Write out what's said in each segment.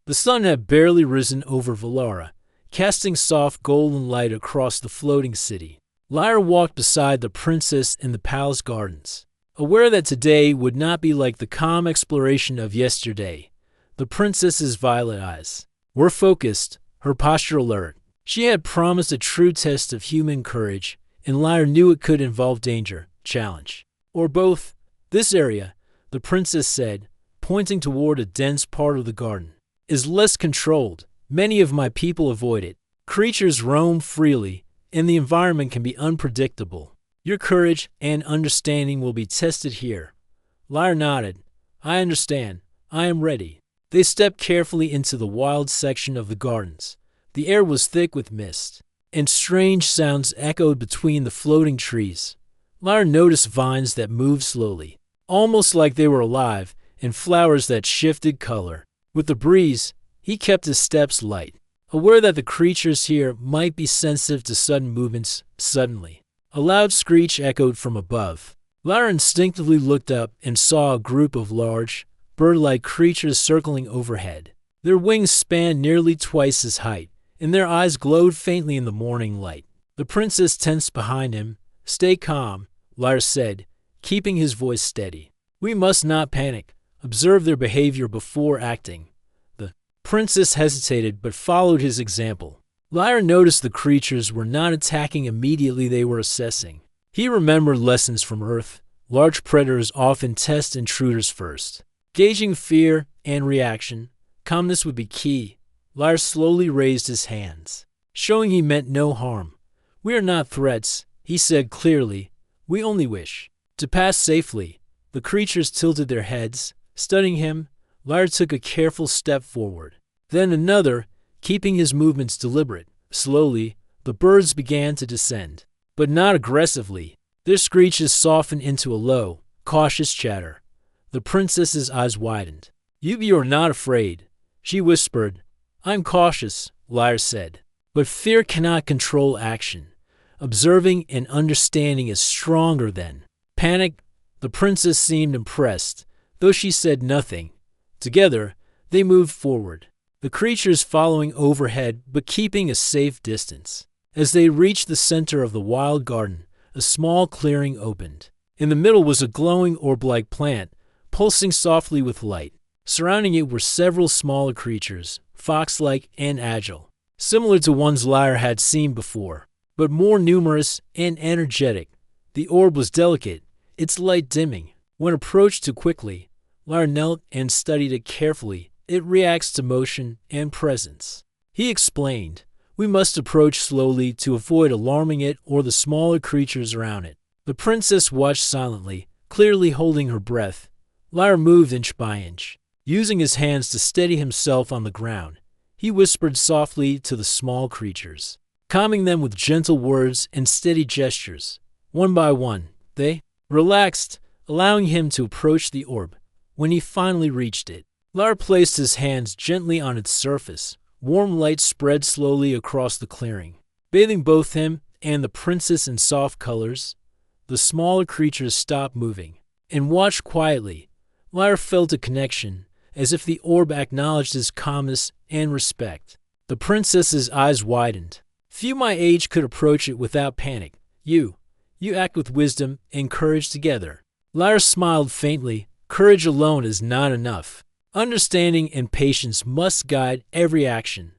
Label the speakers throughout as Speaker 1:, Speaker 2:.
Speaker 1: The sun had barely risen over Valara, casting soft golden light across the floating city. Lyra walked beside the princess in the palace gardens, aware that today would not be like the calm exploration of yesterday. The princess's violet eyes were focused, her posture alert. She had promised a true test of human courage, and Lyra knew it could involve danger, challenge, or both. This area, the princess said, pointing toward a dense part of the garden, is less controlled. Many of my people avoid it. Creatures roam freely, and the environment can be unpredictable. Your courage and understanding will be tested here. Lyra nodded. I understand. I am ready. They stepped carefully into the wild section of the gardens. The air was thick with mist, and strange sounds echoed between the floating trees. Lyra noticed vines that moved slowly, almost like they were alive, and flowers that shifted color. With the breeze, he kept his steps light, aware that the creatures here might be sensitive to sudden movements. Suddenly, a loud screech echoed from above. Lyra instinctively looked up and saw a group of large, bird-like creatures circling overhead. Their wings spanned nearly twice his height, and their eyes glowed faintly in the morning light. The princess tensed behind him. Stay calm, Lyra said, keeping his voice steady. We must not panic. Observe their behavior before acting. The princess hesitated but followed his example. Lyra noticed the creatures were not attacking immediately, they were assessing. He remembered lessons from Earth. Large predators often test intruders first. Gauging fear and reaction, calmness would be key. Lyra slowly raised his hands, showing he meant no harm. We are not threats, he said clearly. We only wish to pass safely. The creatures tilted their heads, studying him. Lyra took a careful step forward, then another, keeping his movements deliberate. Slowly, the birds began to descend, but not aggressively. Their screeches softened into a low, cautious chatter. The princess's eyes widened. You are not afraid, she whispered. I'm cautious, Lyra said, but fear cannot control action. Observing and understanding is stronger than panic. The princess seemed impressed, though she said nothing. Together, they moved forward, the creatures following overhead but keeping a safe distance. As they reached the center of the wild garden, a small clearing opened. In the middle was a glowing orb-like plant, pulsing softly with light. Surrounding it were several smaller creatures, fox-like and agile, similar to ones Lyra had seen before, but more numerous and energetic. The orb was delicate, its light dimming. When approached too quickly, Lyra knelt and studied it carefully. It reacts to motion and presence. He explained, we must approach slowly to avoid alarming it or the smaller creatures around it. The princess watched silently, clearly holding her breath. Lyra moved inch by inch, using his hands to steady himself on the ground. He whispered softly to the small creatures, calming them with gentle words and steady gestures. One by one, they relaxed, allowing him to approach the orb. When he finally reached it, Lyra placed his hands gently on its surface. Warm light spread slowly across the clearing, bathing both him and the princess in soft colors. The smaller creatures stopped moving and watched quietly. Lyra felt a connection, as if the orb acknowledged his calmness and respect. The princess's eyes widened. Few my age could approach it without panic. You act with wisdom and courage together. Lyra smiled faintly. Courage alone is not enough. Understanding and patience must guide every action.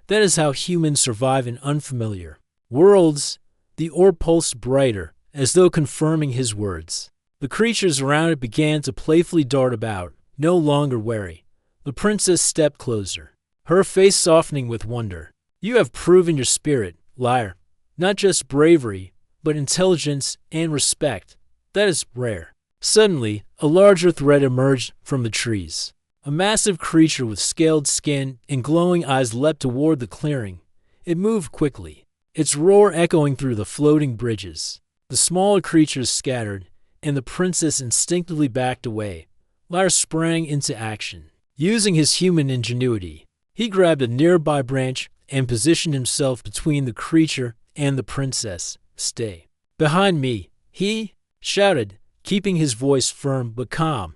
Speaker 1: That is how humans survive in unfamiliar worlds. The orb pulsed brighter, as though confirming his words. The creatures around it began to playfully dart about, no longer wary. The princess stepped closer, her face softening with wonder. You have proven your spirit, Lyra. Not just bravery, but intelligence and respect. That is rare. Suddenly, a larger threat emerged from the trees. A massive creature with scaled skin and glowing eyes leapt toward the clearing. It moved quickly, its roar echoing through the floating bridges. The smaller creatures scattered, and the princess instinctively backed away. Lyra sprang into action. Using his human ingenuity, he grabbed a nearby branch and positioned himself between the creature and the princess. Stay behind me, he shouted, keeping his voice firm but calm.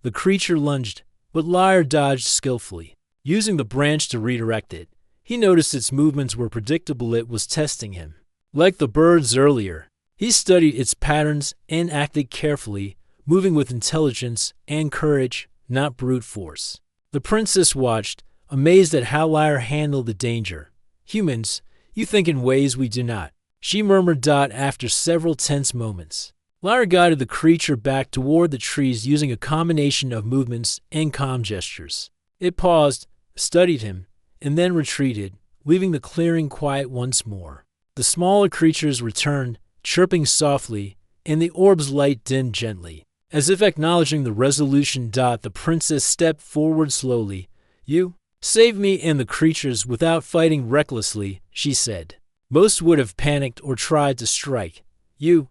Speaker 1: The creature lunged, but Lyra dodged skillfully. Using the branch to redirect it, he noticed its movements were predictable. It was testing him. Like the birds earlier, he studied its patterns and acted carefully, moving with intelligence and courage, not brute force. The princess watched, amazed at how Lyra handled the danger. "Humans, you think in ways we do not," she murmured after several tense moments. Lyra guided the creature back toward the trees using a combination of movements and calm gestures. It paused, studied him, and then retreated, leaving the clearing quiet once more. The smaller creatures returned, chirping softly, and the orb's light dimmed gently. As if acknowledging the resolution, the princess stepped forward slowly. "You saved me and the creatures without fighting recklessly," she said. "Most would have panicked or tried to strike. You're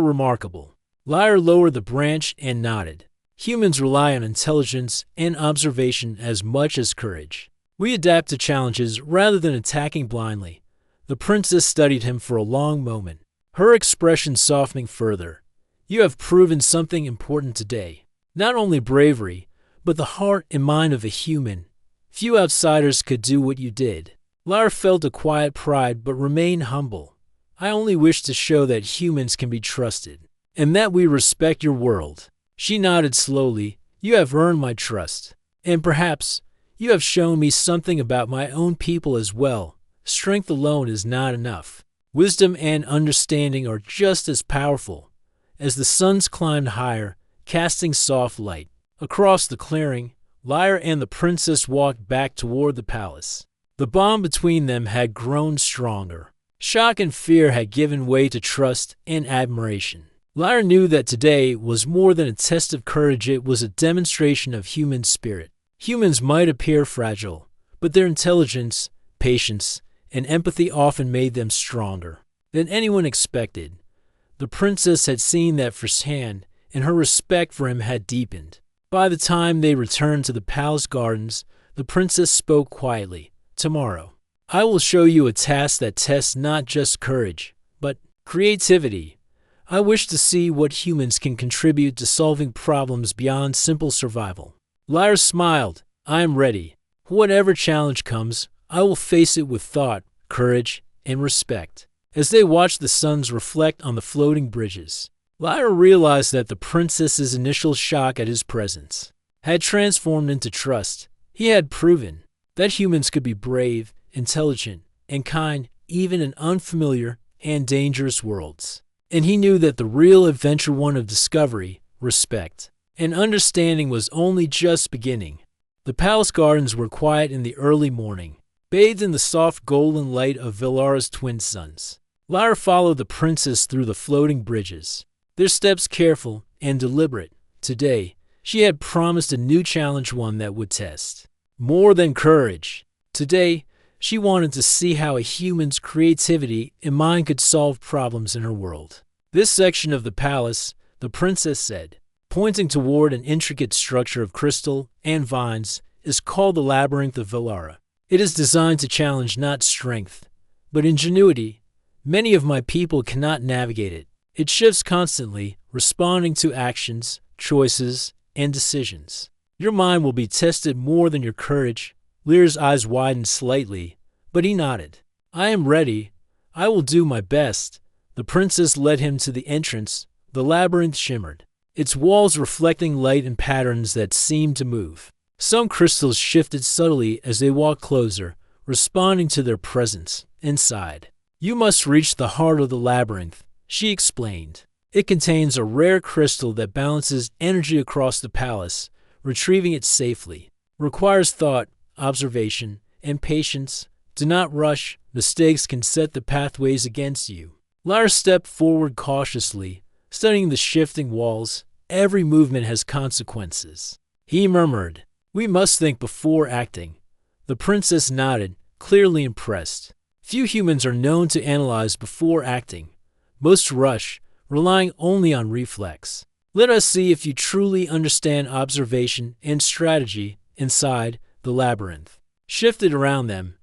Speaker 1: remarkable." Lyra lowered the branch and nodded. "Humans rely on intelligence and observation as much as courage. We adapt to challenges rather than attacking blindly." The princess studied him for a long moment, her expression softening further. "You have proven something important today. Not only bravery, but the heart and mind of a human. Few outsiders could do what you did." Lyra felt a quiet pride but remained humble. "I only wish to show that humans can be trusted, and that we respect your world." She nodded slowly. "You have earned my trust. And perhaps you have shown me something about my own people as well. Strength alone is not enough. Wisdom and understanding are just as powerful." As the suns climbed higher, casting soft light across the clearing, Lyra and the princess walked back toward the palace. The bond between them had grown stronger. Shock and fear had given way to trust and admiration. Lyra knew that today was more than a test of courage. It was a demonstration of human spirit. Humans might appear fragile, but their intelligence, patience, and empathy often made them stronger than anyone expected. The princess had seen that firsthand, and her respect for him had deepened. By the time they returned to the palace gardens, the princess spoke quietly. "Tomorrow, I will show you a task that tests not just courage, but creativity. I wish to see what humans can contribute to solving problems beyond simple survival." Lyra smiled. "I am ready. Whatever challenge comes, I will face it with thought, courage, and respect." As they watched the suns reflect on the floating bridges, Lyra realized that the princess's initial shock at his presence had transformed into trust. He had proven that humans could be brave, intelligent, and kind even in unfamiliar and dangerous worlds. And he knew that the real adventure, one of discovery, respect, and understanding, was only just beginning. The palace gardens were quiet in the early morning, bathed in the soft golden light of Velara's twin suns. Lyra followed the princess through the floating bridges, their steps careful and deliberate. Today, she had promised a new challenge, one that would test more than courage. Today, she wanted to see how a human's creativity and mind could solve problems in her world. "This section of the palace," the princess said, pointing toward an intricate structure of crystal and vines, "is called the Labyrinth of Velara. It is designed to challenge not strength, but ingenuity. Many of my people cannot navigate it. It shifts constantly, responding to actions, choices, and decisions. Your mind will be tested more than your courage." Lyra's eyes widened slightly, but he nodded. "I am ready. I will do my best." The princess led him to the entrance. The labyrinth shimmered, its walls reflecting light and patterns that seemed to move. Some crystals shifted subtly as they walked closer, responding to their presence. Inside, "You must reach the heart of the labyrinth," she explained. "It contains a rare crystal that balances energy across the palace. Retrieving it safely requires thought, observation, and patience. Do not rush. Mistakes can set the pathways against you." Lyra stepped forward cautiously, studying the shifting walls. "Every movement has consequences." He murmured, "We must think before acting." The princess nodded, clearly impressed. Few humans are known to analyze before acting. Most rush, relying only on reflex. Let us see if you truly understand observation and strategy. Inside, the labyrinth shifted around them.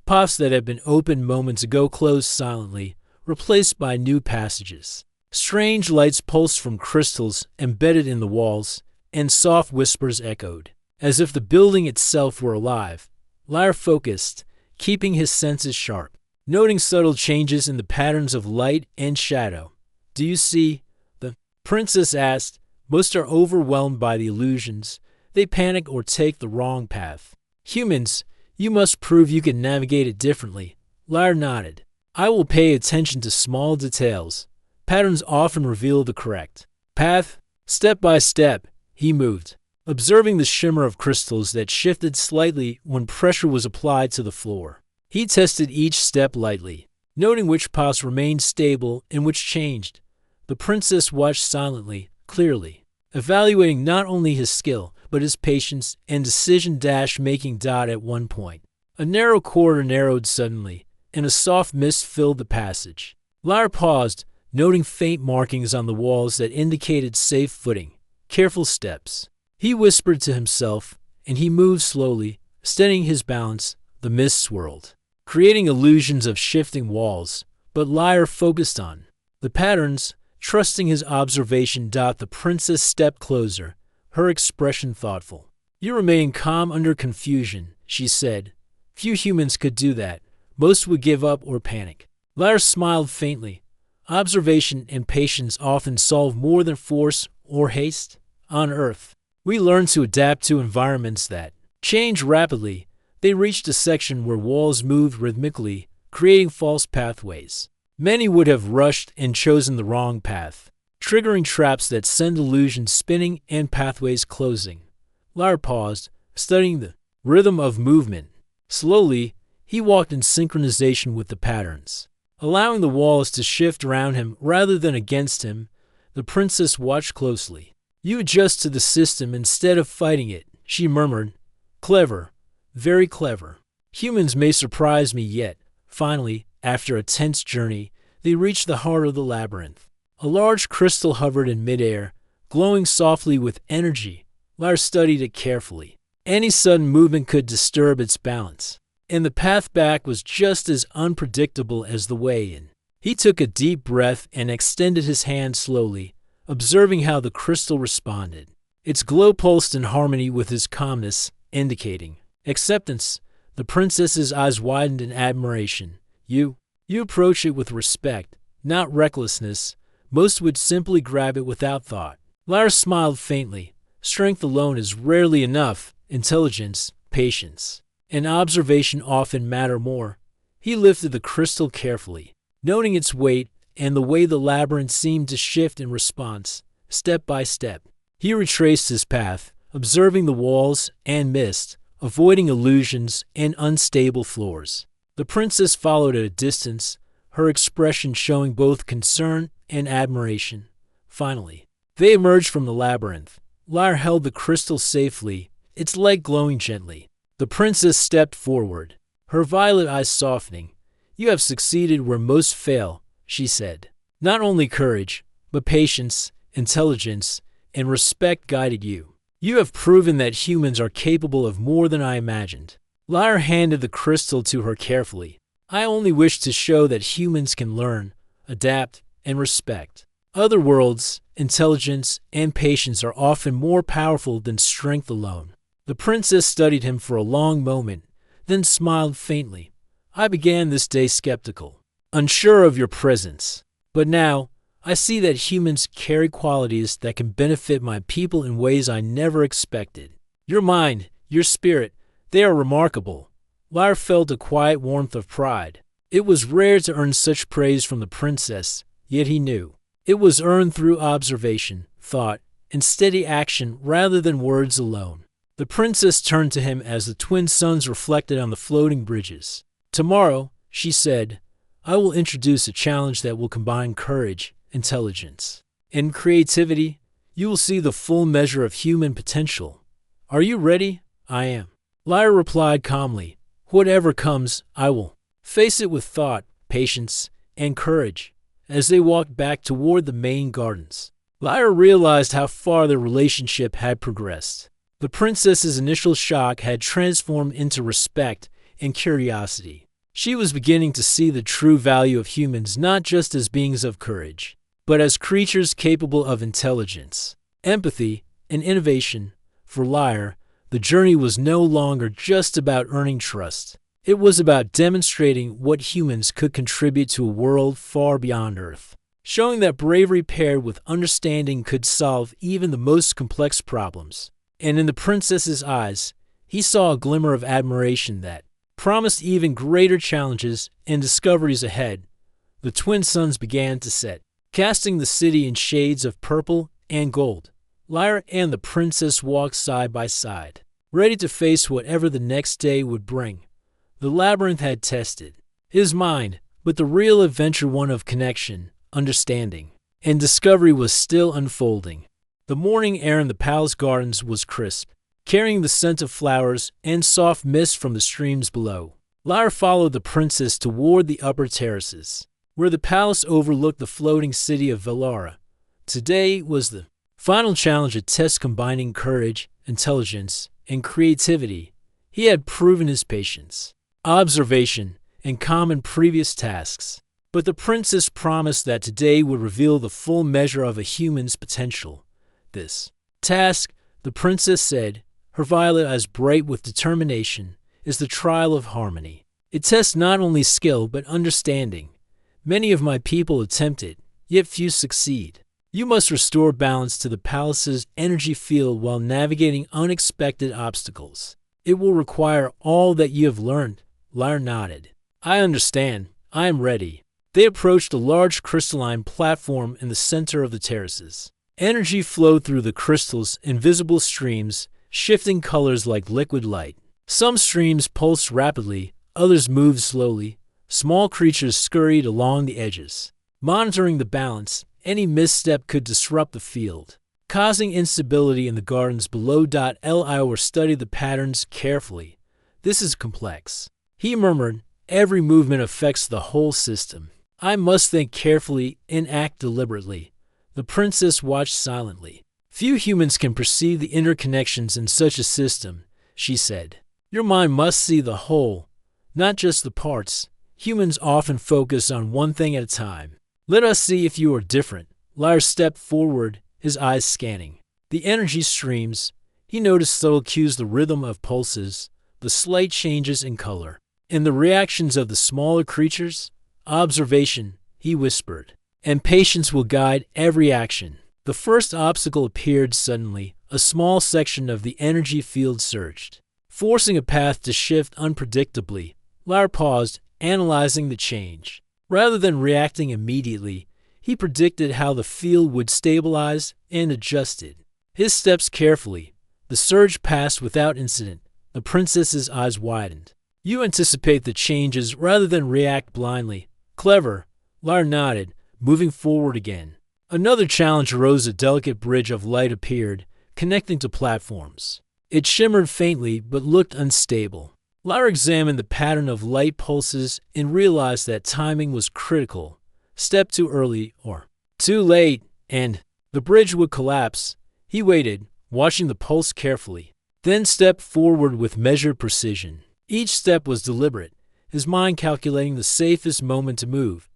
Speaker 1: Paths that had been opened moments ago closed silently, replaced by new passages. Strange lights pulsed from crystals embedded in the walls, and soft whispers echoed. as if the building itself were alive. Lyra focused, keeping his senses sharp, noting subtle changes in the patterns of light and shadow. "Do you see?" the princess asked. "Most are overwhelmed by the illusions. They panic or take the wrong path. Humans, you must prove you can navigate it differently." Lyra nodded. "I will pay attention to small details. Patterns often reveal the correct path." Step by step, he moved, observing the shimmer of crystals that shifted slightly when pressure was applied to the floor. He tested each step lightly, noting which paths remained stable and which changed. The princess watched silently, clearly, evaluating not only his skill, but his patience and decision-making. At one point, a narrow corridor narrowed suddenly, and a soft mist filled the passage. Lyra paused, noting faint markings on the walls that indicated safe footing, careful steps. He whispered to himself, and he moved slowly, steadying his balance. The mist swirled, creating illusions of shifting walls, but Lyra focused on the patterns, trusting his observation. The princess stepped closer, her expression thoughtful. "You remain calm under confusion," she said. "Few humans could do that. Most would give up or panic." Lyra smiled faintly. "Observation and patience often solve more than force or haste. On Earth, we learn to adapt to environments that change rapidly." They reached a section where walls moved rhythmically, creating false pathways. Many would have rushed and chosen the wrong path, triggering traps that send illusions spinning and pathways closing. Lyra paused, studying the rhythm of movement. Slowly, he walked in synchronization with the patterns, allowing the walls to shift around him rather than against him. The princess watched closely. "You adjust to the system instead of fighting it," she murmured. "Clever, very clever. Humans may surprise me yet." Finally, after a tense journey, they reached the heart of the labyrinth. A large crystal hovered in midair, glowing softly with energy. Lyra studied it carefully. Any sudden movement could disturb its balance, and the path back was just as unpredictable as the way in. He took a deep breath and extended his hand slowly, observing how the crystal responded. Its glow pulsed in harmony with his calmness, indicating acceptance. The princess's eyes widened in admiration. You approach it with respect, not recklessness. Most would simply grab it without thought." Lyra smiled faintly. "Strength alone is rarely enough. Intelligence, patience, and observation often matter more." He lifted the crystal carefully, noting its weight and the way the labyrinth seemed to shift in response. Step by step, he retraced his path, observing the walls and mist, avoiding illusions and unstable floors. The princess followed at a distance, her expression showing both concern and admiration. Finally, they emerged from the labyrinth. Lyra held the crystal safely, its light glowing gently. The princess stepped forward, her violet eyes softening. "You have succeeded where most fail," she said. "Not only courage, but patience, intelligence, and respect guided you. You have proven that humans are capable of more than I imagined." Lyra handed the crystal to her carefully. "I only wish to show that humans can learn, adapt, and respect. Other worlds, intelligence, and patience are often more powerful than strength alone." The princess studied him for a long moment, then smiled faintly. "I began this day skeptical, unsure of your presence. But now, I see that humans carry qualities that can benefit my people in ways I never expected. Your mind, your spirit, they are remarkable." Lyra felt a quiet warmth of pride. It was rare to earn such praise from the princess, yet he knew it was earned through observation, thought, and steady action rather than words alone. The princess turned to him as the twin suns reflected on the floating bridges. "Tomorrow," she said, "I will introduce a challenge that will combine courage, intelligence, and creativity. You will see the full measure of human potential. Are you ready?" "I am," Lyra replied calmly. "Whatever comes, I will face it with thought, patience, and courage." As they walked back toward the main gardens, Lyra realized how far their relationship had progressed. The princess's initial shock had transformed into respect and curiosity. She was beginning to see the true value of humans not just as beings of courage, but as creatures capable of intelligence, empathy, and innovation. For Lyra, The journey was no longer just about earning trust. It was about demonstrating what humans could contribute to a world far beyond Earth, showing that bravery paired with understanding could solve even the most complex problems. And in the princess's eyes, he saw a glimmer of admiration that promised even greater challenges and discoveries ahead. The twin suns began to set, casting the city in shades of purple and gold. Lyra and the princess walked side by side, ready to face whatever the next day would bring. The labyrinth had tested his mind, but the real adventure one of connection, understanding, and discovery was still unfolding. The morning air in the palace gardens was crisp, carrying the scent of flowers and soft mist from the streams below. Lyra followed the princess toward the upper terraces, where the palace overlooked the floating city of Velara. Today was the final challenge, a test combining courage, intelligence, and creativity. He had proven his patience, observation, and calm in previous tasks. But the princess promised that today would reveal the full measure of a human's potential. This task, the princess said, her violet eyes bright with determination, is the trial of harmony. It tests not only skill but understanding. Many of my people attempt it, yet few succeed. You must restore balance to the palace's energy field while navigating unexpected obstacles. It will require all that you have learned. Lyra nodded. I understand. I am ready. They approached a large crystalline platform in the center of the terraces. Energy flowed through the crystals in visible streams, shifting colors like liquid light. Some streams pulsed rapidly, others moved slowly. Small creatures scurried along the edges, monitoring the balance. Any misstep could disrupt the field, causing instability in the gardens below. Lyra studied the patterns carefully. This is complex, he murmured. Every movement affects the whole system. I must think carefully and act deliberately. The princess watched silently. Few humans can perceive the interconnections in such a system, she said. Your mind must see the whole, not just the parts. Humans often focus on one thing at a time. Let us see if you are different. Lyra stepped forward, his eyes scanning the energy streams. He noticed subtle cues, the rhythm of pulses, the slight changes in color, and the reactions of the smaller creatures. Observation, he whispered, and patience will guide every action. The first obstacle appeared suddenly. A small section of the energy field surged, forcing a path to shift unpredictably. Lyra paused, analyzing the change. Rather than reacting immediately, he predicted how the field would stabilize and adjusted. His steps carefully. The surge passed without incident. The princess's eyes widened. You anticipate the changes rather than react blindly. Clever. Lyra nodded, moving forward again. Another challenge arose. A delicate bridge of light appeared, connecting to platforms. It shimmered faintly but looked unstable. Lyra examined the pattern of light pulses and realized that timing was critical. Step too early or too late, and the bridge would collapse. He waited, watching the pulse carefully, then stepped forward with measured precision. Each step was deliberate, his mind calculating the safest moment to move.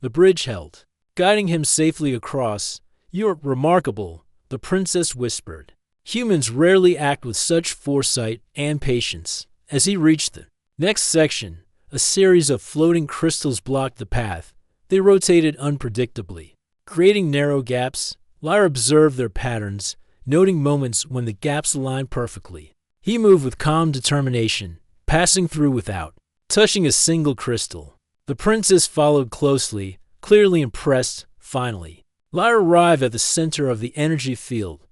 Speaker 1: The bridge held, guiding him safely across. You are remarkable, the princess whispered. Humans rarely act with such foresight and patience. As he reached the next section, a series of floating crystals blocked the path. They rotated unpredictably, creating narrow gaps. Lyra observed their patterns, noting moments when the gaps aligned perfectly. He moved with calm determination, passing through without touching a single crystal. The princess followed closely, clearly impressed. Finally, Lyra arrived at the center of the energy field.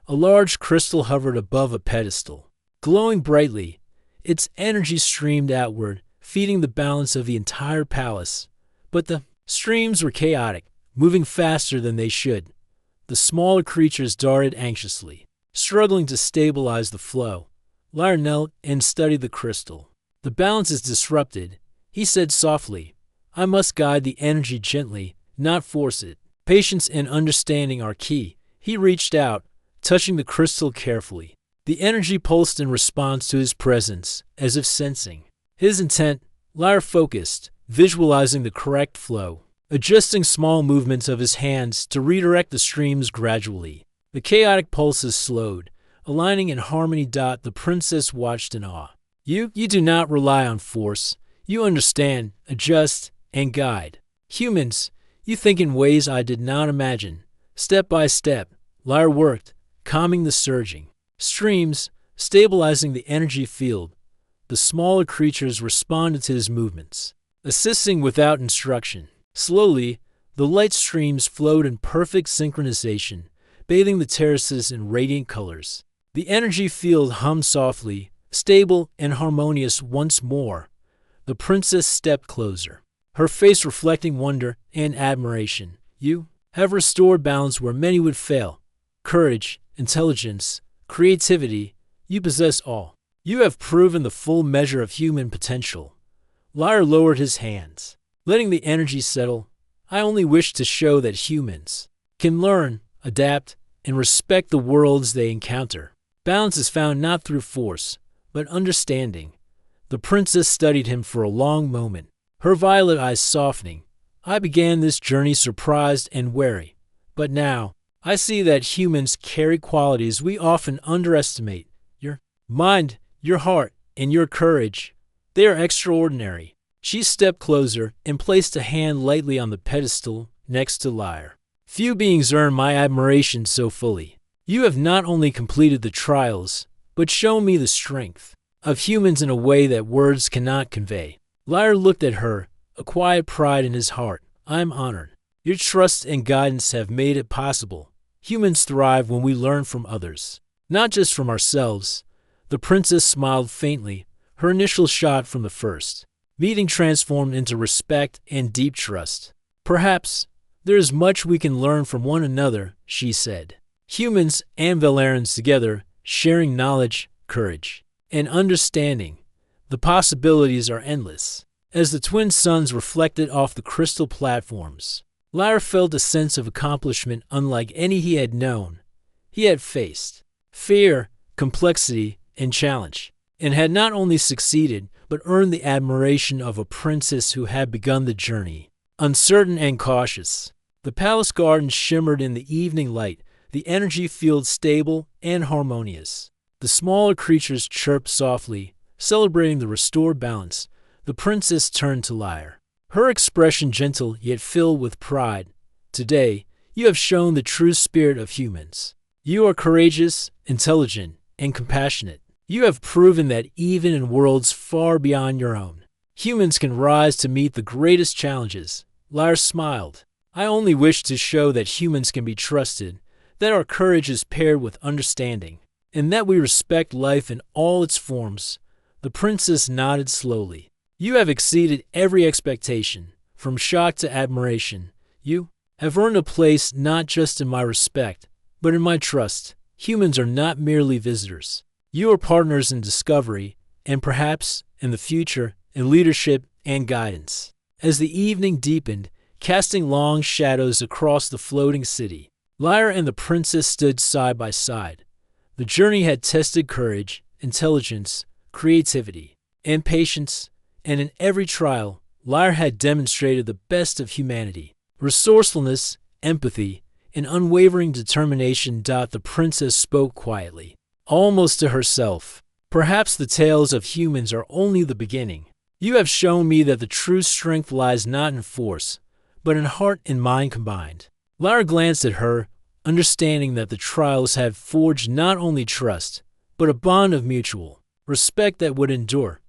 Speaker 1: A large crystal hovered above a pedestal, glowing brightly. Its energy streamed outward, feeding the balance of the entire palace. But the streams were chaotic, moving faster than they should. The smaller creatures darted anxiously, struggling to stabilize the flow. Lyra knelt and studied the crystal. The balance is disrupted, he said softly. I must guide the energy gently, not force it. Patience and understanding are key. He reached out, touching the crystal carefully. The energy pulsed in response to his presence, as if sensing his intent. Lyra focused, visualizing the correct flow, adjusting small movements of his hands to redirect the streams gradually. The chaotic pulses slowed, aligning in harmony. The princess watched in awe. You do not rely on force. You understand, adjust, and guide. Humans, you think in ways I did not imagine. Step by step, Lyra worked, calming the surging streams, stabilizing the energy field. The smaller creatures responded to his movements, assisting without instruction. Slowly, the light streams flowed in perfect synchronization, bathing the terraces in radiant colors. The energy field hummed softly, stable and harmonious once more. The princess stepped closer, her face reflecting wonder and admiration. You have restored balance where many would fail. Courage, intelligence, creativity, you possess all. You have proven the full measure of human potential. Lyra lowered his hands, letting the energy settle. I only wish to show that humans can learn, adapt, and respect the worlds they encounter. Balance is found not through force, but understanding. The princess studied him for a long moment, her violet eyes softening. I began this journey surprised and wary, but now I see that humans carry qualities we often underestimate. Your mind, your heart, and your courage. They are extraordinary. She stepped closer and placed a hand lightly on the pedestal next to Lyra. Few beings earn my admiration so fully. You have not only completed the trials, but shown me the strength of humans in a way that words cannot convey. Lyra looked at her, a quiet pride in his heart. I am honored. Your trust and guidance have made it possible. Humans thrive when we learn from others, not just from ourselves. The princess smiled faintly, her initial shock from the first meeting transformed into respect and deep trust. Perhaps there is much we can learn from one another, she said. Humans and Valerans together, sharing knowledge, courage, and understanding. The possibilities are endless. As the twin suns reflected off the crystal platforms, Lyra felt a sense of accomplishment unlike any he had known. He had faced fear, complexity, and challenge, and had not only succeeded, but earned the admiration of a princess who had begun the journey, uncertain and cautious. The palace gardens shimmered in the evening light, the energy field stable and harmonious. The smaller creatures chirped softly, celebrating the restored balance. The princess turned to Lyra, her expression gentle yet filled with pride. Today, you have shown the true spirit of humans. You are courageous, intelligent, and compassionate. You have proven that even in worlds far beyond your own, humans can rise to meet the greatest challenges. Lyra smiled. I only wish to show that humans can be trusted, that our courage is paired with understanding, and that we respect life in all its forms. The princess nodded slowly. You have exceeded every expectation, from shock to admiration. You have earned a place not just in my respect, but in my trust. Humans are not merely visitors. You are partners in discovery, and perhaps, in the future, in leadership and guidance. As the evening deepened, casting long shadows across the floating city, Lyra and the princess stood side by side. The journey had tested courage, intelligence, creativity, and patience, and in every trial, Lyra had demonstrated the best of humanity. Resourcefulness, empathy, and unwavering determination. The princess spoke quietly, almost to herself. Perhaps the tales of humans are only the beginning. You have shown me that the true strength lies not in force, but in heart and mind combined. Lyra glanced at her, understanding that the trials had forged not only trust, but a bond of mutual respect that would endure.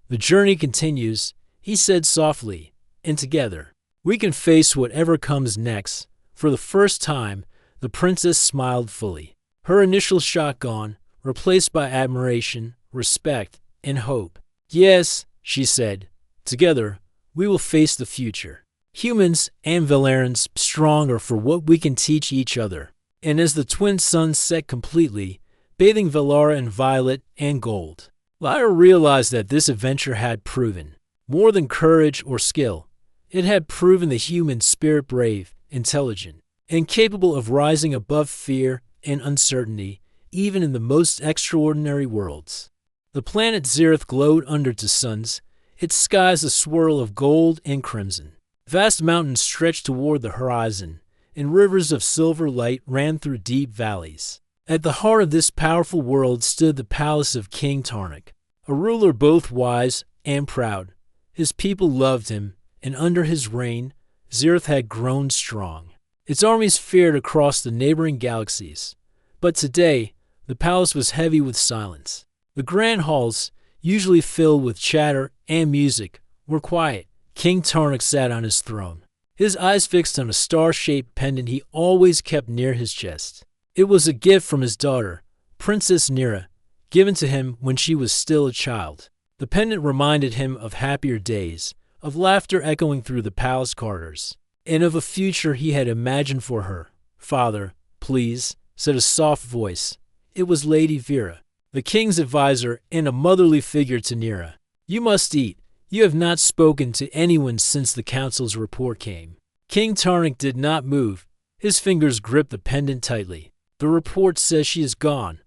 Speaker 1: The journey continues, he said softly, and together, we can face whatever comes next. For the first time, the princess smiled fully, her initial shock gone, replaced by admiration, respect, and hope. Yes, she said, together, we will face the future. Humans and Valerans stronger for what we can teach each other. And as the twin suns set completely, bathing Valara in violet and gold, Lyra realized that this adventure had proven more than courage or skill. It had proven the human spirit brave, intelligent, and capable of rising above fear and uncertainty, even in the most extraordinary worlds. The planet Zereth glowed under the suns, its skies a swirl of gold and crimson. Vast mountains stretched toward the horizon, and rivers of silver light ran through deep valleys. At the heart of this powerful world stood the palace of King Tarnak, a ruler both wise and proud. His people loved him, and under his reign, Zirith had grown strong. Its armies feared across the neighboring galaxies. But today, the palace was heavy with silence. The grand halls, usually filled with chatter and music, were quiet. King Tarnak sat on his throne, his eyes fixed on a star-shaped pendant he always kept near his chest. It was a gift from his daughter, Princess Nira, given to him when she was still a child. The pendant reminded him of happier days, of laughter echoing through the palace corridors, and of a future he had imagined for her. "Father, please," said a soft voice. It was Lady Vera, the king's advisor and a motherly figure to Nira. "You must eat. You have not spoken to anyone since the council's report came." King Tarnak did not move. His fingers gripped the pendant tightly. "The report says she is gone,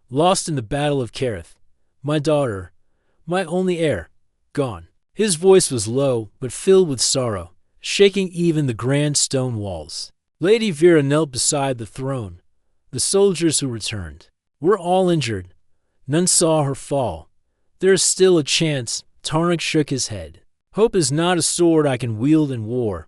Speaker 1: lost in the Battle of Kerith. My daughter, my only heir, gone." His voice was low, but filled with sorrow, shaking even the grand stone walls. Lady Vera knelt beside the throne. "The soldiers who returned were all injured. None saw her fall. There is still a chance." Tarnak shook his head. "Hope is not a sword I can wield in war.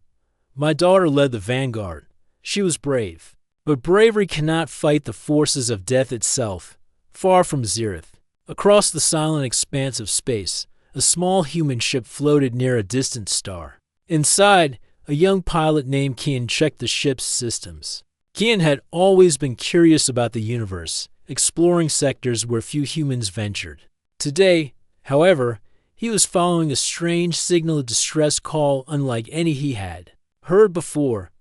Speaker 1: My daughter led the vanguard. She was brave. But bravery cannot fight the forces of death itself." Far from Zirith, across the silent expanse of space, a small human ship floated near a distant star. Inside, a young pilot named Kian checked the ship's systems. Kian had always been curious about the universe, exploring sectors where few humans ventured. Today, however, he was following a strange signal of distress call unlike any he had heard before.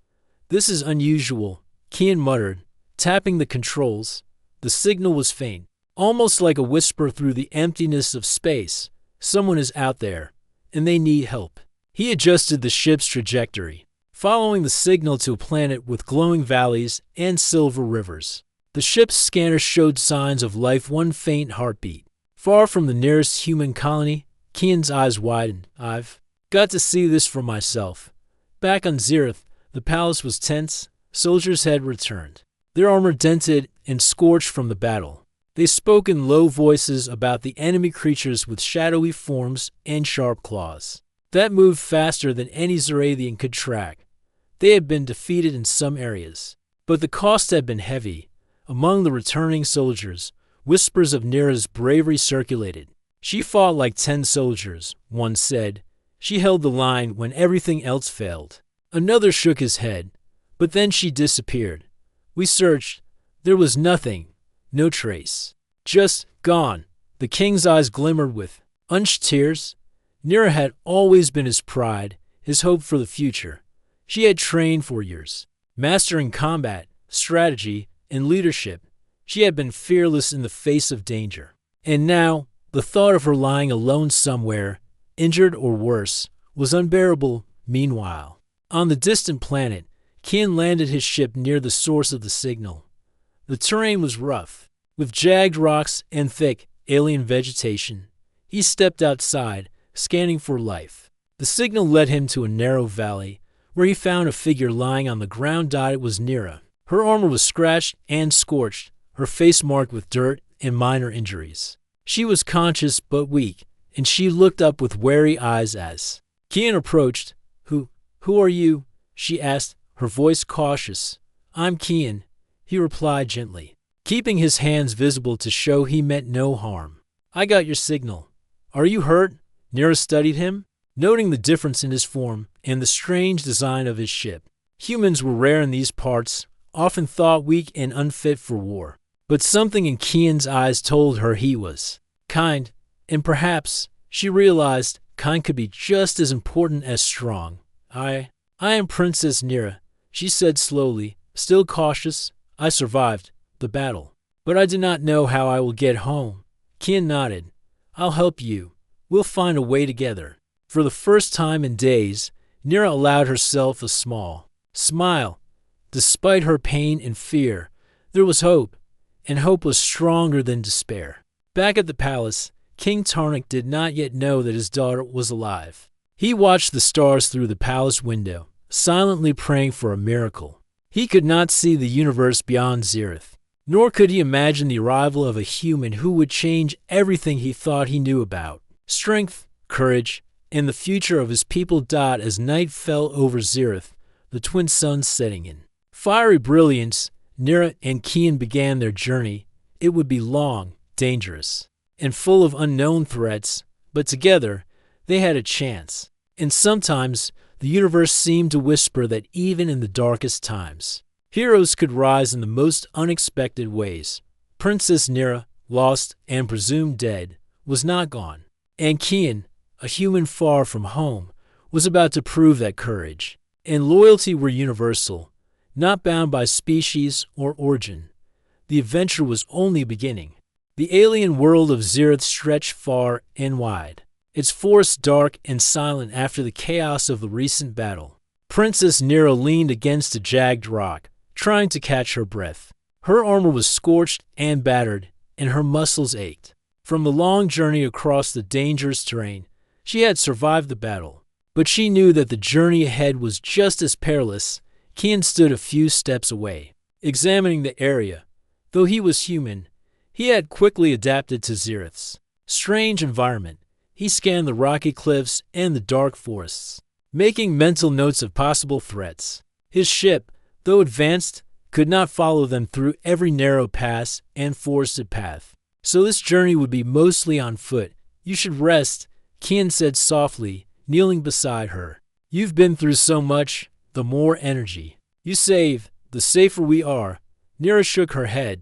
Speaker 1: "This is unusual," Kian muttered, tapping the controls. The signal was faint, almost like a whisper through the emptiness of space. Someone is out there, and they need help. He adjusted the ship's trajectory, following the signal to a planet with glowing valleys and silver rivers. The ship's scanner showed signs of life, one faint heartbeat. Far from the nearest human colony, Kian's eyes widened. "I've got to see this for myself." Back on Zirith, the palace was tense. Soldiers had returned, their armor dented and scorched from the battle. They spoke in low voices about the enemy creatures with shadowy forms and sharp claws that moved faster than any Zorathian could track. They had been defeated in some areas, but the cost had been heavy. Among the returning soldiers, whispers of Nira's bravery circulated. "She fought like 10 soldiers," one said. "She held the line when everything else failed." Another shook his head. "But then she disappeared. We searched. There was nothing. No trace. Just gone." The king's eyes glimmered with unshed tears. Nira had always been his pride, his hope for the future. She had trained for years, mastering combat, strategy, and leadership. She had been fearless in the face of danger. And now, the thought of her lying alone somewhere, injured or worse, was unbearable. Meanwhile, on the distant planet, Kian landed his ship near the source of the signal. The terrain was rough, with jagged rocks and thick, alien vegetation. He stepped outside, scanning for life. The signal led him to a narrow valley, where he found a figure lying on the ground. It was Nira. Her armor was scratched and scorched, her face marked with dirt and minor injuries. She was conscious but weak, and she looked up with wary eyes as Kian approached. Who are you?" she asked, her voice cautious. "I'm Kian," he replied gently, keeping his hands visible to show he meant no harm. "I got your signal. Are you hurt?" Nira studied him, noting the difference in his form and the strange design of his ship. Humans were rare in these parts, often thought weak and unfit for war. But something in Kian's eyes told her he was kind, and perhaps, she realized, kind could be just as important as strong. I am Princess Nira," she said slowly, still cautious. "I survived the battle, but I do not know how I will get home." Kian nodded. "I'll help you. We'll find a way together." For the first time in days, Nira allowed herself a small smile. Despite her pain and fear, there was hope, and hope was stronger than despair. Back at the palace, King Tarnak did not yet know that his daughter was alive. He watched the stars through the palace window, silently praying for a miracle. He could not see the universe beyond Zirith, Nor could he imagine the arrival of a human who would change everything he thought he knew about. Strength, courage, and the future of his people died as night fell over Zirith, the twin suns setting in. Fiery brilliance, Nira and Kian began their journey. It would be long, dangerous, and full of unknown threats, but together they had a chance. And sometimes the universe seemed to whisper that even in the darkest times, heroes could rise in the most unexpected ways. Princess Nira, lost and presumed dead, was not gone. And Kian, a human far from home, was about to prove that courage and loyalty were universal, not bound by species or origin. The adventure was only beginning. The alien world of Zirith stretched far and wide, its forests dark and silent after the chaos of the recent battle. Princess Nira leaned against a jagged rock, trying to catch her breath. Her armor was scorched and battered, and her muscles ached. From the long journey across the dangerous terrain, she had survived the battle, but she knew that the journey ahead was just as perilous. Kian stood a few steps away, examining the area. Though he was human, he had quickly adapted to Zirith's strange environment. He scanned the rocky cliffs and the dark forests, making mental notes of possible threats. His ship, though advanced, could not follow them through every narrow pass and forested path. So this journey would be mostly on foot. You should rest, Kian said softly, kneeling beside her. You've been through so much, the more energy you save, the safer we are. Nira shook her head.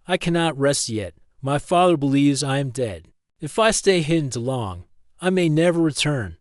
Speaker 1: I cannot rest yet. My father believes I am dead. If I stay hidden too long, I may never return,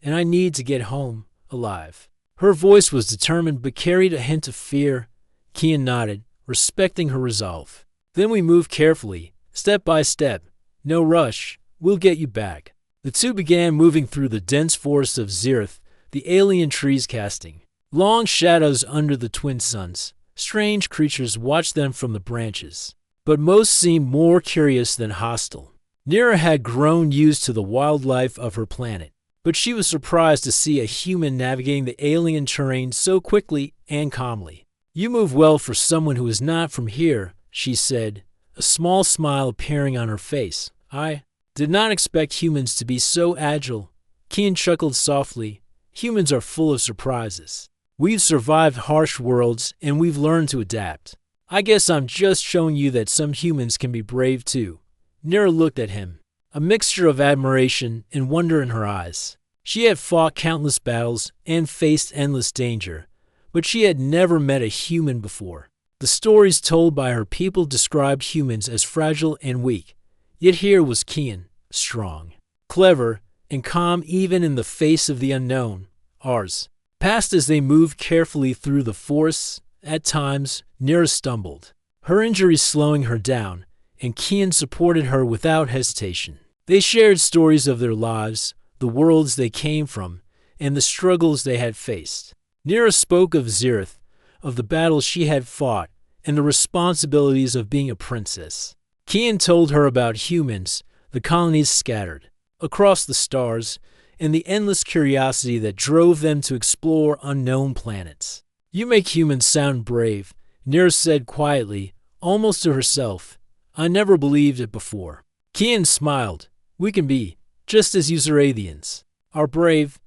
Speaker 1: and I need to get home alive. Her voice was determined but carried a hint of fear. Kian nodded, respecting her resolve. Then we moved carefully, step by step. No rush. We'll get you back. The two began moving through the dense forest of Zirith, the alien trees casting long shadows under the twin suns. Strange creatures watched them from the branches, but most seemed more curious than hostile. Nira had grown used to the wildlife of her planet, but she was surprised to see a human navigating the alien terrain so quickly and calmly. You move well for someone who is not from here, she said, a small smile appearing on her face. I did not expect humans to be so agile. Kian chuckled softly. Humans are full of surprises. We've survived harsh worlds, and we've learned to adapt. I guess I'm just showing you that some humans can be brave too. Nira looked at him, a mixture of admiration and wonder in her eyes. She had fought countless battles and faced endless danger, but she had never met a human before. The stories told by her people described humans as fragile and weak, yet here was Kian, strong, clever, and calm even in the face of the unknown. Ours passed as they moved carefully through the forests. At times, Nira stumbled, her injuries slowing her down, and Kian supported her without hesitation. They shared stories of their lives, the worlds they came from, and the struggles they had faced. Nira spoke of Zirith, of the battles she had fought, and the responsibilities of being a princess. Kian told her about humans, the colonies scattered across the stars, and the endless curiosity that drove them to explore unknown planets. You make humans sound brave, Nira said quietly, almost to herself. I never believed it before. Kian smiled. We can be, just as Userathians are brave.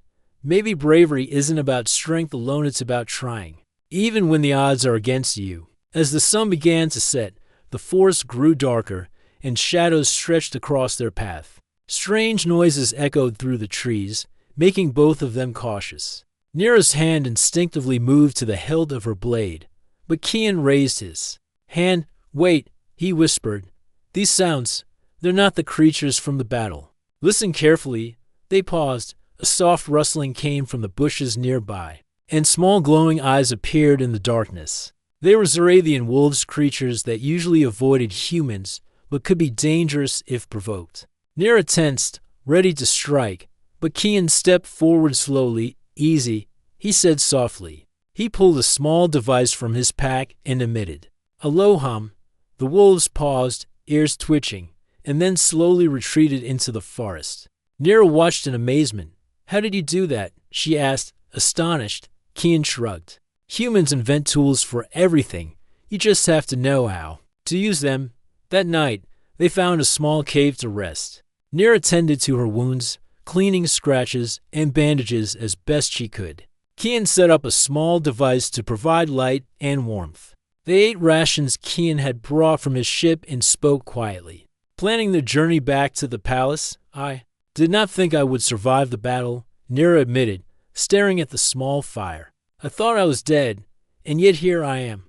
Speaker 1: Maybe bravery isn't about strength alone, it's about trying, even when the odds are against you. As the sun began to set, the forest grew darker, and shadows stretched across their path. Strange noises echoed through the trees, making both of them cautious. Nira's hand instinctively moved to the hilt of her blade, but Kian raised his hand. Wait, he whispered. These sounds, they're not the creatures from the battle. Listen carefully. They paused. A soft rustling came from the bushes nearby, and small glowing eyes appeared in the darkness. They were Zorathian wolves, creatures that usually avoided humans, but could be dangerous if provoked. Nira tensed, ready to strike, but Kian stepped forward slowly. Easy, he said softly. He pulled a small device from his pack and emitted a low hum. The wolves paused, ears twitching, and then slowly retreated into the forest. Nira watched in amazement. How did you do that? She asked, astonished. Kian shrugged. Humans invent tools for everything. You just have to know how. to use them. That night, they found a small cave to rest. Nira tended to her wounds, cleaning scratches and bandages as best she could. Kian set up a small device to provide light and warmth. They ate rations Kian had brought from his ship and spoke quietly. Planning their journey back to the palace, I did not think I would survive the battle, Nira admitted, staring at the small fire. I thought I was dead, and yet here I am.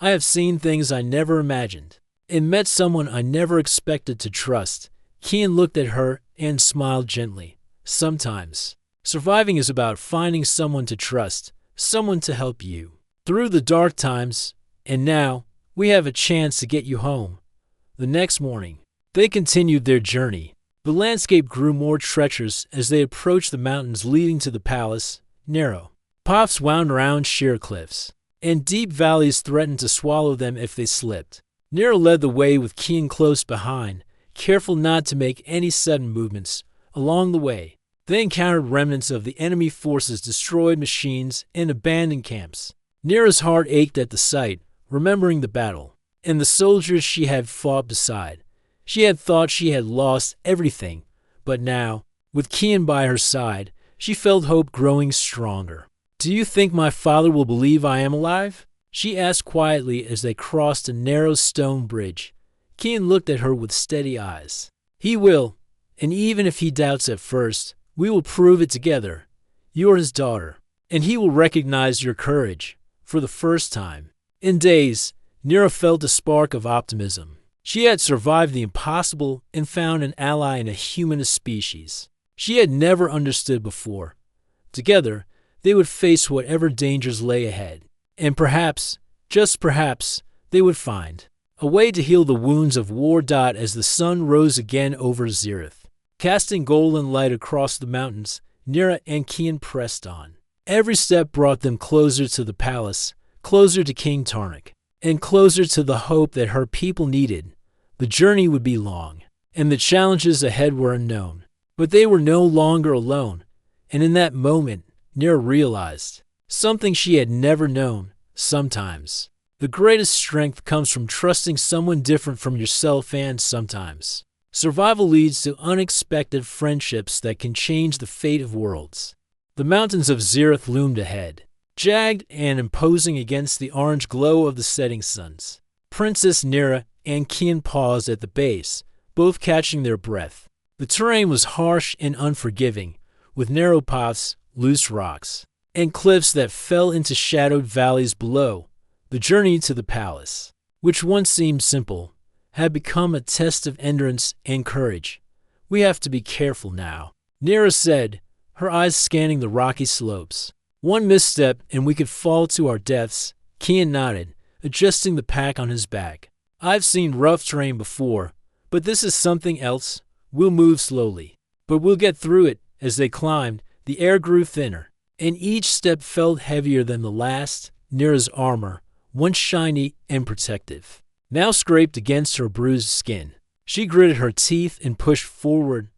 Speaker 1: I have seen things I never imagined, and met someone I never expected to trust. Kian looked at her and smiled gently. Sometimes, surviving is about finding someone to trust, someone to help you through the dark times, and now we have a chance to get you home. The next morning, they continued their journey. The landscape grew more treacherous as they approached the mountains leading to the palace. Narrow paths wound around sheer cliffs, and deep valleys threatened to swallow them if they slipped. Nero led the way with Kian close behind, careful not to make any sudden movements. Along the way, they encountered remnants of the enemy forces, destroyed machines, and abandoned camps. Nero's heart ached at the sight, remembering the battle, and the soldiers she had fought beside. She had thought she had lost everything, but now, with Kian by her side, she felt hope growing stronger. "Do you think my father will believe I am alive?" she asked quietly as they crossed a narrow stone bridge. Kian looked at her with steady eyes. "He will, and even if he doubts at first, we will prove it together. You are his daughter, and he will recognize your courage." For the first time in days, Nira felt a spark of optimism. She had survived the impossible and found an ally in a humanist species she had never understood before. Together, they would face whatever dangers lay ahead, and perhaps, just perhaps, they would find a way to heal the wounds of war. As the sun rose again over Zereth, casting golden light across the mountains, Nira and Kian pressed on. Every step brought them closer to the palace, closer to King Tarnik, and closer to the hope that her people needed. The journey would be long, and the challenges ahead were unknown, but they were no longer alone, and in that moment, Nira realized something she had never known. Sometimes, the greatest strength comes from trusting someone different from yourself, and sometimes, survival leads to unexpected friendships that can change the fate of worlds. The mountains of Zereth loomed ahead, jagged and imposing against the orange glow of the setting suns. Princess Nira and Kian paused at the base, both catching their breath. The terrain was harsh and unforgiving, with narrow paths, loose rocks, and cliffs that fell into shadowed valleys below. The journey to the palace, which once seemed simple, had become a test of endurance and courage. "We have to be careful now," Nira said, her eyes scanning the rocky slopes. "One misstep and we could fall to our deaths." Kian nodded, adjusting the pack on his back. "I've seen rough terrain before, but this is something else. We'll move slowly, but we'll get through it." As they climbed, the air grew thinner, and each step felt heavier than the last. Nira's armor, once shiny and protective, now scraped against her bruised skin. She gritted her teeth and pushed forward.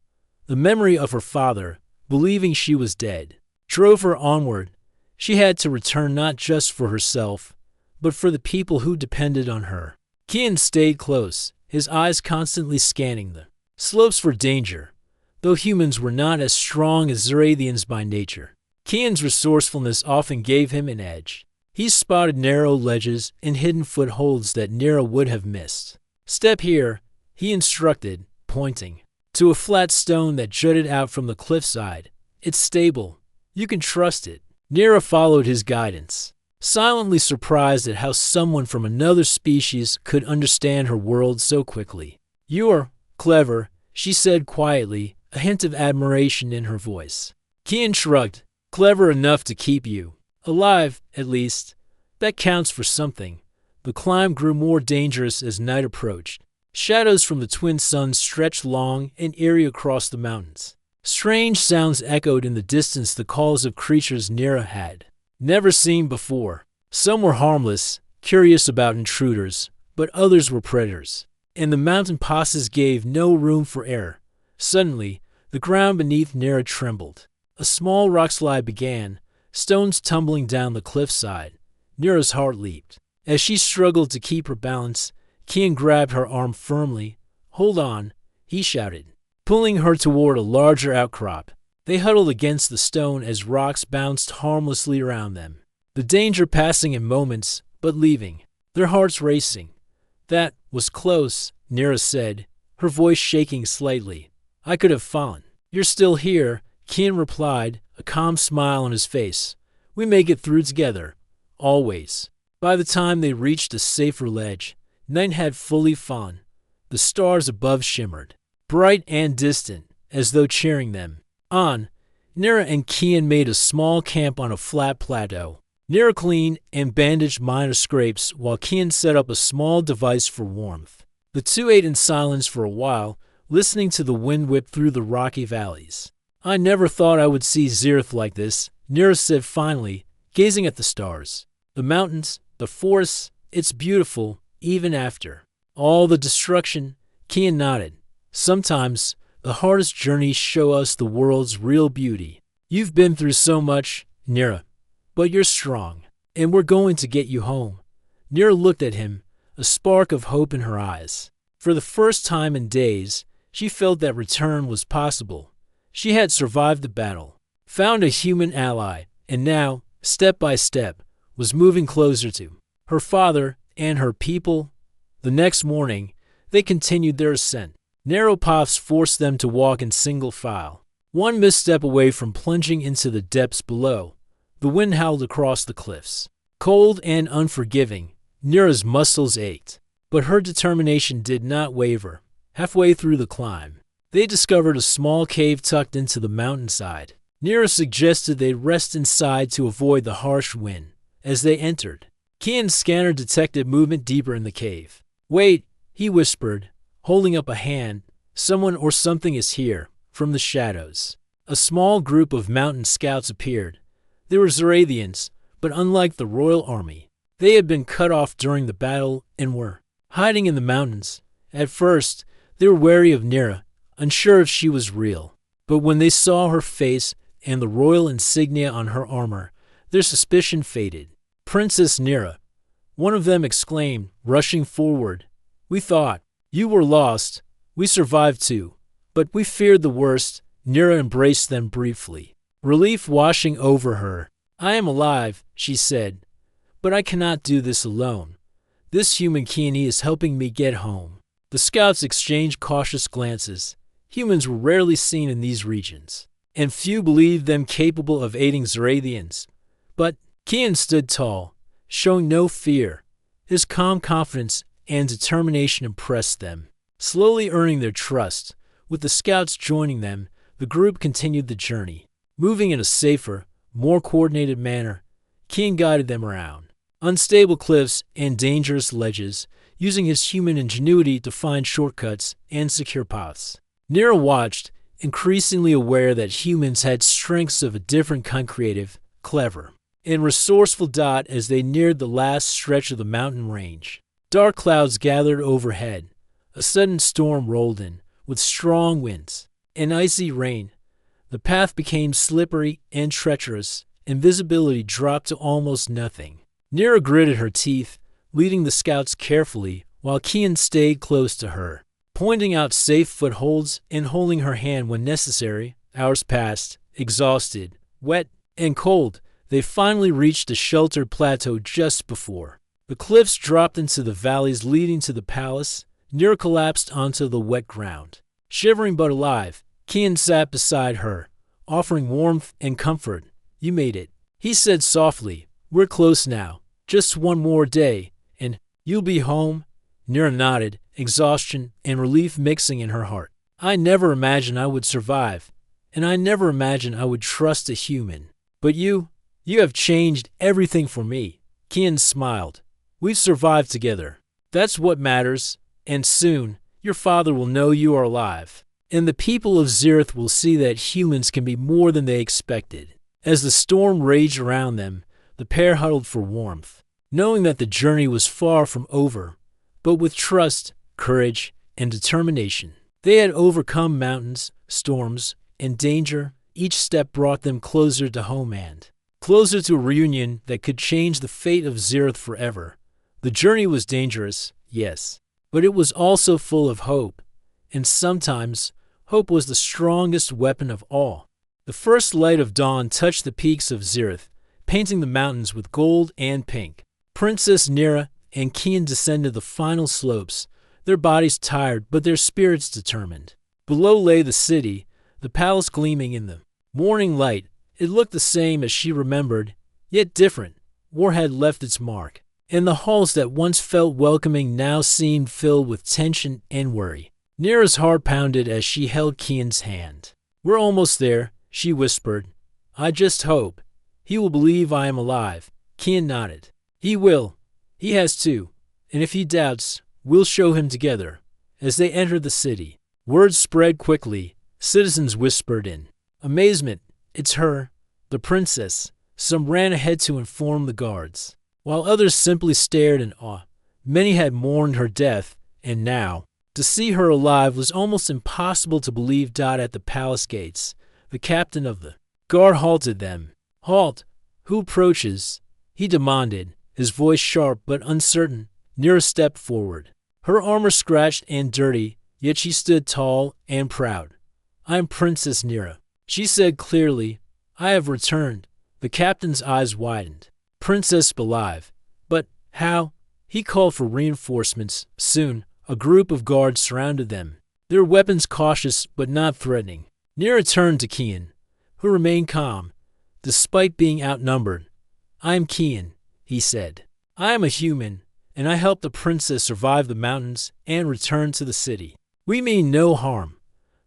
Speaker 1: The memory of her father, believing she was dead, drove her onward. She had to return not just for herself, but for the people who depended on her. Kian stayed close, his eyes constantly scanning the slopes for danger, though humans were not as strong as Zerathians by nature. Kian's resourcefulness often gave him an edge. He spotted narrow ledges and hidden footholds that Nira would have missed. "Step here," he instructed, pointing to a flat stone that jutted out from the cliffside. "It's stable. You can trust it." Nira followed his guidance, silently surprised at how someone from another species could understand her world so quickly. "You are clever," she said quietly, a hint of admiration in her voice. Kian shrugged. "Clever enough to keep you alive, at least. That counts for something." The climb grew more dangerous as night approached. Shadows from the twin suns stretched long and eerie across the mountains. Strange sounds echoed in the distance, the calls of creatures Nira had never seen before. Some were harmless, curious about intruders, but others were predators, and the mountain passes gave no room for error. Suddenly, the ground beneath Nira trembled. A small rockslide began, stones tumbling down the cliffside. Nira's heart leaped. As she struggled to keep her balance, Kian grabbed her arm firmly. "Hold on," he shouted, pulling her toward a larger outcrop. They huddled against the stone as rocks bounced harmlessly around them. The danger passing in moments, but leaving. Their hearts racing. "That was close," Nira said, her voice shaking slightly. "I could have fallen." "You're still here," Kian replied, a calm smile on his face. "We make it through together. Always." By the time they reached a safer ledge, night had fully fallen. The stars above shimmered, bright and distant, as though cheering them on. Nira and Kian made a small camp on a flat plateau. Nira cleaned and bandaged minor scrapes while Kian set up a small device for warmth. The two ate in silence for a while, listening to the wind whip through the rocky valleys. "I never thought I would see Zirith like this," Nira said finally, gazing at the stars. "The mountains, the forests, it's beautiful, even after all the destruction." Kian nodded. "Sometimes the hardest journeys show us the world's real beauty." "You've been through so much, Nira, but you're strong, and we're going to get you home." Nira looked at him, a spark of hope in her eyes. For the first time in days, she felt that return was possible. She had survived the battle, found a human ally, and now, step by step, was moving closer to her father and her people. The next morning, they continued their ascent. Narrow paths forced them to walk in single file, one misstep away from plunging into the depths below. The wind howled across the cliffs. Cold and unforgiving, Nira's muscles ached, but her determination did not waver. Halfway through the climb, they discovered a small cave tucked into the mountainside. Nira suggested they rest inside to avoid the harsh wind. As they entered, Kian's scanner detected movement deeper in the cave. "Wait," he whispered, holding up a hand. "Someone or something is here." From the shadows, a small group of mountain scouts appeared. They were Zerathians, but unlike the royal army, they had been cut off during the battle and were hiding in the mountains. At first, they were wary of Nira, unsure if she was real. But when they saw her face and the royal insignia on her armor, their suspicion faded. "Princess Nira," one of them exclaimed, rushing forward. "We thought you were lost. We survived too, but we feared the worst." Nira embraced them briefly, relief washing over her. "I am alive," she said, "but I cannot do this alone. This human Kiani is helping me get home." The scouts exchanged cautious glances. Humans were rarely seen in these regions, and few believed them capable of aiding Zerathians. But Kian stood tall, showing no fear. His calm confidence and determination impressed them, slowly earning their trust. With the scouts joining them, the group continued the journey. Moving in a safer, more coordinated manner, Kian guided them around unstable cliffs and dangerous ledges, using his human ingenuity to find shortcuts and secure paths. Nira watched, increasingly aware that humans had strengths of a different kind: creative, clever, and resourceful. As they neared the last stretch of the mountain range, dark clouds gathered overhead. A sudden storm rolled in, with strong winds and icy rain. The path became slippery and treacherous, and visibility dropped to almost nothing. Nira gritted her teeth, leading the scouts carefully, while Kian stayed close to her, pointing out safe footholds and holding her hand when necessary. Hours passed, exhausted, wet, and cold. They finally reached a sheltered plateau just before the cliffs dropped into the valleys leading to the palace. Nira collapsed onto the wet ground. Shivering but alive, Kian sat beside her, offering warmth and comfort. "You made it," he said softly. "We're close now. Just one more day, and you'll be home." Nira nodded, exhaustion and relief mixing in her heart. "I never imagined I would survive, and I never imagined I would trust a human. But you have changed everything for me." Kian smiled. "We've survived together. That's what matters, and soon your father will know you are alive, and the people of Zirith will see that humans can be more than they expected." As the storm raged around them, the pair huddled for warmth, knowing that the journey was far from over. But with trust, courage, and determination, they had overcome mountains, storms, and danger. Each step brought them closer to homeland, closer to a reunion that could change the fate of Zirith forever. The journey was dangerous, yes, but it was also full of hope, and sometimes hope was the strongest weapon of all. The first light of dawn touched the peaks of Zirith, painting the mountains with gold and pink. Princess Nira and Kian descended the final slopes, their bodies tired but their spirits determined. Below lay the city, the palace gleaming in the morning light. It looked the same as she remembered, yet different. War had left its mark, and the halls that once felt welcoming now seemed filled with tension and worry. Nira's heart pounded as she held Kian's hand. "We're almost there," she whispered. "I just hope he will believe I am alive." Kian nodded. "He will. He has to. And if he doubts, we'll show him together." As they entered the city, word spread quickly. Citizens whispered in amazement, "It's her, the princess." Some ran ahead to inform the guards, while others simply stared in awe. Many had mourned her death, and now, to see her alive was almost impossible to believe. At the palace gates, the captain of the guard halted them. "Halt! Who approaches?" he demanded, his voice sharp but uncertain. Nira stepped forward, her armor scratched and dirty, yet she stood tall and proud. "I am Princess Nira," she said clearly. "I have returned." The captain's eyes widened. "Princess alive? But how?" He called for reinforcements. Soon, a group of guards surrounded them, their weapons cautious but not threatening. Nira turned to Kian, who remained calm, despite being outnumbered. "I am Kian," he said. "I am a human, and I helped the princess survive the mountains and return to the city." "We mean no harm."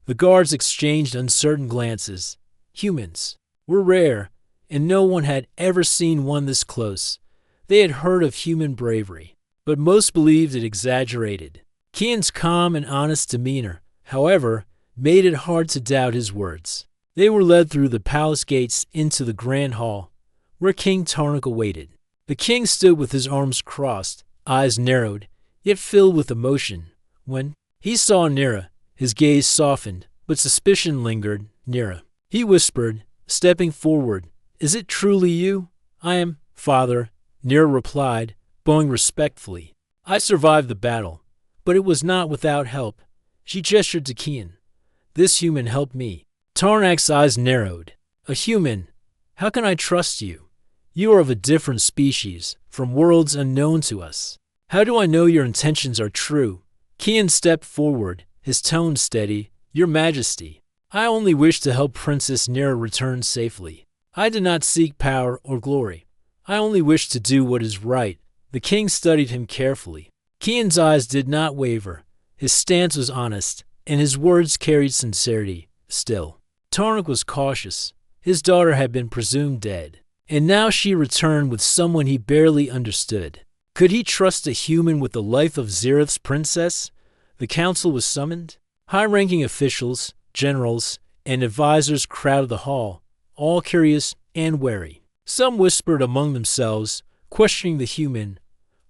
Speaker 1: The guards exchanged uncertain glances. Humans were rare, and no one had ever seen one this close. They had heard of human bravery, but most believed it exaggerated. Kian's calm and honest demeanor, however, made it hard to doubt his words. They were led through the palace gates into the grand hall, where King Tarnak awaited. The king stood with his arms crossed, eyes narrowed, yet filled with emotion. When he saw Nira, his gaze softened, but suspicion lingered. "Nira," he whispered, stepping forward. "Is it truly you?" "I am, father," Nira replied, bowing respectfully. "I survived the battle, but it was not without help." She gestured to Kian. "This human helped me." Tarnak's eyes narrowed. "A human? How can I trust you? You are of a different species, from worlds unknown to us. How do I know your intentions are true?" Kian stepped forward, his tone steady. "Your Majesty, I only wish to help Princess Nira return safely. I did not seek power or glory. I only wish to do what is right." The king studied him carefully. Kian's eyes did not waver. His stance was honest, and his words carried sincerity. Still, Tarnak was cautious. His daughter had been presumed dead, and now she returned with someone he barely understood. Could he trust a human with the life of Zirith's princess? The council was summoned. High-ranking officials, generals, and advisors crowded the hall, all curious and wary. Some whispered among themselves, questioning the human.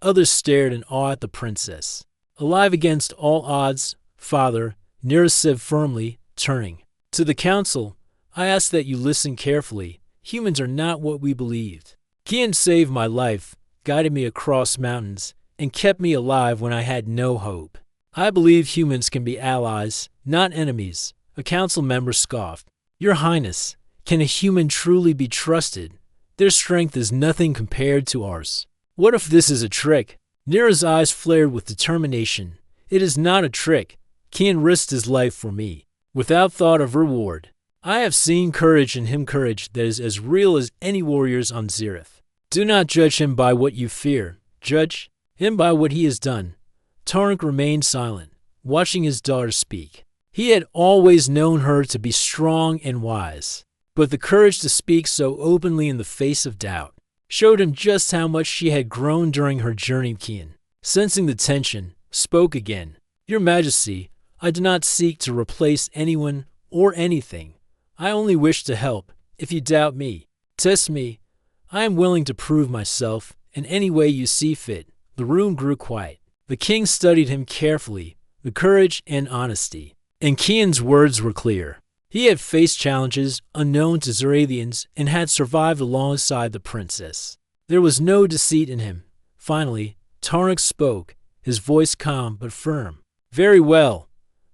Speaker 1: Others stared in awe at the princess. "Alive against all odds, father," Nira said firmly, turning. "To the council, I ask that you listen carefully. Humans are not what we believed. Kian saved my life, guided me across mountains, and kept me alive when I had no hope. I believe humans can be allies, not enemies." A council member scoffed. "Your Highness, can a human truly be trusted? Their strength is nothing compared to ours." "What if this is a trick?" Nira's eyes flared with determination. "It is not a trick. Kian risked his life for me, without thought of reward. I have seen courage in him, courage that is as real as any warrior's on Zirith. Do not judge him by what you fear. Judge him by what he has done." Tarnak remained silent, watching his daughter speak. He had always known her to be strong and wise, but the courage to speak so openly in the face of doubt showed him just how much she had grown during her journey. Kian, sensing the tension, spoke again. "Your Majesty, I do not seek to replace anyone or anything. I only wish to help. If you doubt me, test me. I am willing to prove myself in any way you see fit." The room grew quiet. The king studied him carefully, the courage and honesty. And Kian's words were clear. He had faced challenges unknown to Zirathians and had survived alongside the princess. There was no deceit in him. Finally, Tarnak spoke, his voice calm but firm. Very well.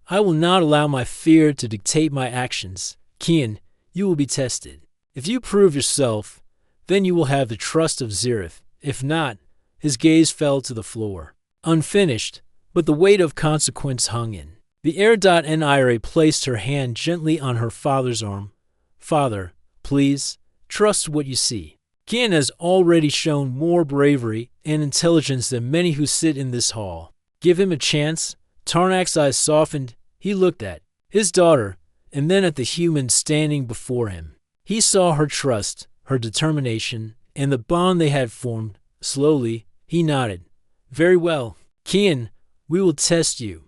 Speaker 1: I will not allow my fear to dictate my actions. Kian, you will be tested. If you prove yourself, then you will have the trust of Xerath. If not, his gaze fell to the floor. Unfinished, but the weight of consequence hung in. The heir.Nira placed her hand gently on her father's arm. Father, please, trust what you see. Kian has already shown more bravery and intelligence than many who sit in this hall. Give him a chance. Tarnak's eyes softened. He looked at his daughter and then at the human standing before him. He saw her trust, her determination, and the bond they had formed. Slowly, he nodded. Very well. Kian, we will test you.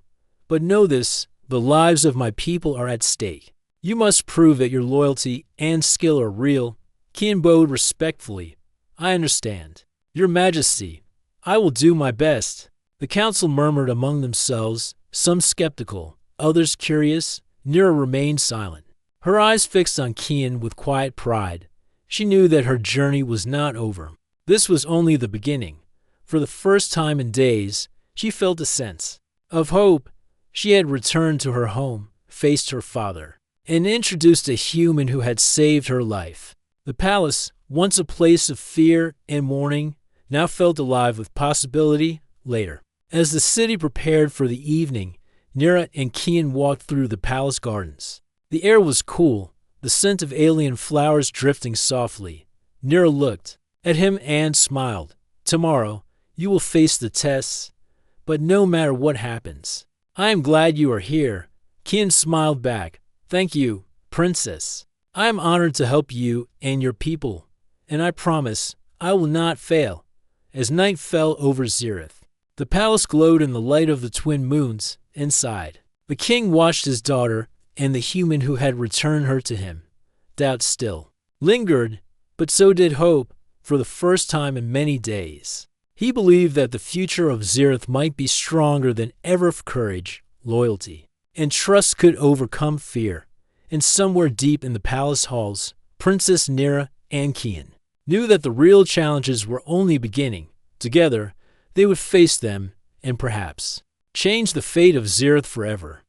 Speaker 1: But know this, the lives of my people are at stake. You must prove that your loyalty and skill are real. Kian bowed respectfully. I understand. Your Majesty, I will do my best. The council murmured among themselves, some skeptical, others curious. Nira remained silent, her eyes fixed on Kian with quiet pride. She knew that her journey was not over. This was only the beginning. For the first time in days, she felt a sense of hope. She had returned to her home, faced her father, and introduced a human who had saved her life. The palace, once a place of fear and mourning, now felt alive with possibility. Later, as the city prepared for the evening, Nira and Kian walked through the palace gardens. The air was cool, the scent of alien flowers drifting softly. Nira looked at him and smiled. Tomorrow, you will face the tests, but no matter what happens, I am glad you are here. Kian smiled back. Thank you, Princess. I am honored to help you and your people, and I promise I will not fail. As night fell over Xerath, the palace glowed in the light of the twin moons. Inside, the king watched his daughter and the human who had returned her to him. Doubt still lingered, but so did hope. For the first time in many days, he believed that the future of Xerath might be stronger than ever if courage, loyalty, and trust could overcome fear. And somewhere deep in the palace halls, Princess Nira and Kian knew that the real challenges were only beginning. Together, they would face them and perhaps change the fate of Xerath forever.